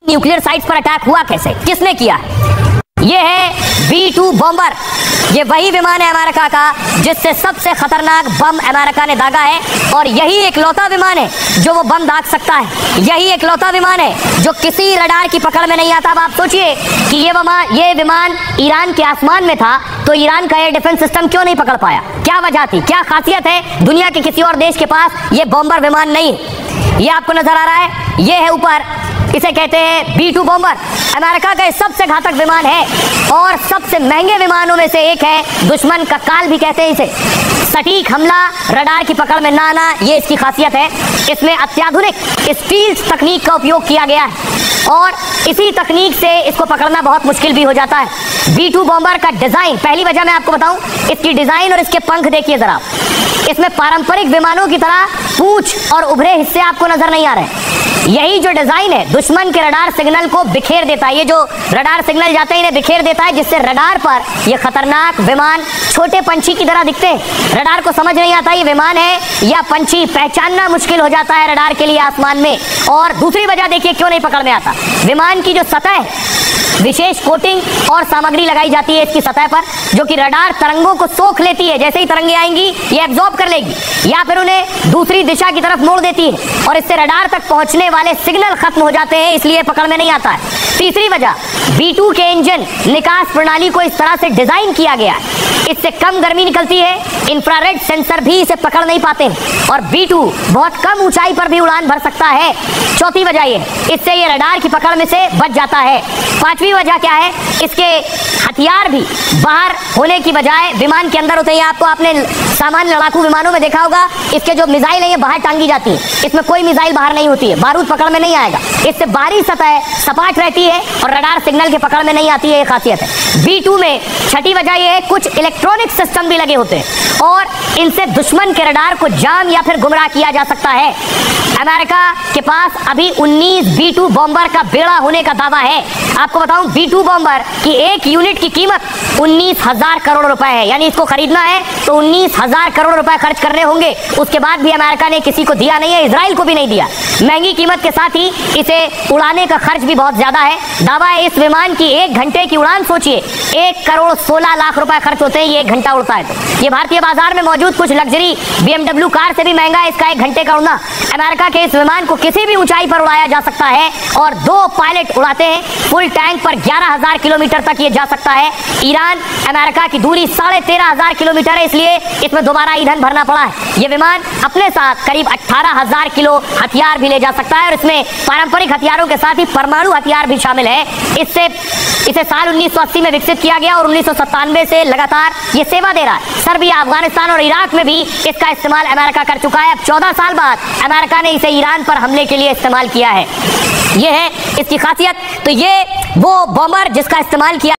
Nuclear sites पर attack हुआ कैसे, किसने किया? ये है B-2 बॉम्बर। ये वही विमान है अमेरिका का जिससे सबसे खतरनाक बम अमेरिका ने दागा है, और यही एकलौता विमान है जो वो बम दाग सकता है। यही एकलौता विमान है जो किसी रडार की पकड़ में नहीं आता। अब आप सोचिए कि ये विमान ईरान के आसमान में था तो ईरान का एयर डिफेंस सिस्टम क्यों नहीं पकड़ पाया? क्या वजह थी, क्या खासियत है? दुनिया के किसी और देश के पास ये बॉम्बर विमान नहीं। ये आपको नजर आ रहा है, ये है ऊपर, इसे कहते हैं B-2 बॉम्बर। अमेरिका का सबसे घातक विमान है और सबसे महंगे विमानों में से एक है। दुश्मन का काल भी कहते हैं इसे। सटीक हमला, रडार की पकड़ में ना आना, ये इसकी खासियत है। इसमें अत्याधुनिक स्टील्थ तकनीक का उपयोग किया गया है और इसी तकनीक से इसको पकड़ना बहुत मुश्किल भी हो जाता है। B-2 बॉम्बर का डिजाइन, पहली वजह मैं आपको बताऊं, इसकी डिजाइन और इसके पंख देखिए जरा। इसमें पारंपरिक विमानों की तरह पूंछ और उभरे हिस्से आपको नजर नहीं आ रहे। यही जो डिजाइन है दुश्मन के रडार सिग्नल को बिखेर देता है। ये जो रडार सिग्नल जाते हैं इन्हें बिखेर देता है, जिससे रडार पर ये खतरनाक विमान छोटे पंछी की तरह दिखते हैं। रडार को समझ नहीं आता ये विमान है या पंछी, पहचानना मुश्किल हो जाता है रडार के लिए आसमान में। और दूसरी वजह देखिए क्यों नहीं पकड़ में आता। विमान की जो सतह है, विशेष कोटिंग और सामग्री लगाई जाती है इसकी सतह पर, जो कि रडार तरंगों को सोख लेती है। जैसे ही तरंगे आएंगी ये एब्जॉर्ब कर लेगी या फिर उन्हें दूसरी दिशा की तरफ मोड़ देती है और इससे रडार तक पहुंचने वाले सिग्नल खत्म हो जाते हैं, इसलिए पकड़ में नहीं आता है। तीसरी वजह, B-2 के इंजन निकास प्रणाली को इस तरह से डिजाइन किया गया है, इससे कम गर्मी निकलती है, इंफ्रारेड सेंसर भी इसे पकड़ नहीं पाते हैं और B-2 बहुत कम ऊंचाई पर भी उड़ान भर सकता है। चौथी वजह ये, इससे ये रडार की पकड़ में से बच जाता है। पांचवी वजह क्या है, इसके हथियार भी बाहर होने की बजाय विमान के अंदर होते हैं। आपको आपने सामान्य लड़ाकू विमानों में देखा होगा, इसके जो मिसाइल है ये बाहर टांगी जाती है, इसमें कोई मिसाइल बाहर नहीं होती है, बारूद पकड़ में नहीं आएगा। इससे बाहरी सतह सपाट रहती है और रडार सिग्नल के पकड़ में नहीं आती है, ये खासियत है। B-2 में छठी वजह ये है, कुछ इलेक्ट्रॉनिक सिस्टम भी लगे होते हैं और इनसे दुश्मन के रडार को जाम या फिर गुमराह किया जा सकता है। अमेरिका के पास अभी 19 B-2 बॉम्बर का बेड़ा होने का दावा है। आपको बताऊं, B-2 बॉम्बर की एक यूनिट की कीमत 19,000 करोड़ रुपए है, यानी इसको खरीदना है तो 19,000 करोड़ रुपए खर्च करने होंगे। उसके बाद भी अमेरिका ने किसी को दिया नहीं है, इजराइल को भी नहीं दिया। महंगी कीमत के साथ ही इसे उड़ाने का खर्च भी बहुत ज्यादा है। दावा है इस विमान की 1 घंटे की उड़ान सोचिए 1 करोड़ 16 लाख रुपए खर्च होते हैं, ये 1 घंटा उड़ता है। तो ये भारतीय बाजार में मौजूद कुछ लग्जरी BMW कार से भी महंगा है इसका 1 घंटे का उड़ना। अमेरिका के इस विमान को किसी भी ऊंचाई पर उड़ाया जा सकता है और 2 पायलट उड़ाते हैं। फुल टैंक पर 11,000 किलोमीटर तक ये जा सकता है। ईरान अमेरिका की दूरी 13,500 किलोमीटर है, इसलिए इसमें दोबारा ईंधन भरना पड़ा है। ये विमान अपने साथ करीब 18,000 किलो हथियार भी ले जा सकता है और इसमें पारंपरिक हथियारों के साथ ही परमाणु हथियार भी शामिल है। इसे साल 1980 में विकसित किया गया और 1997 से लगातार ये सेवा दे रहा है। सर्बिया, अफगानिस्तान और इराक में भी इसका इस्तेमाल अमेरिका कर चुका है। अब 14 साल बाद अमेरिका ने इसे ईरान पर हमले के लिए इस्तेमाल किया है। ये है इसकी खासियत। तो ये वो बॉम्बर जिसका इस्तेमाल किया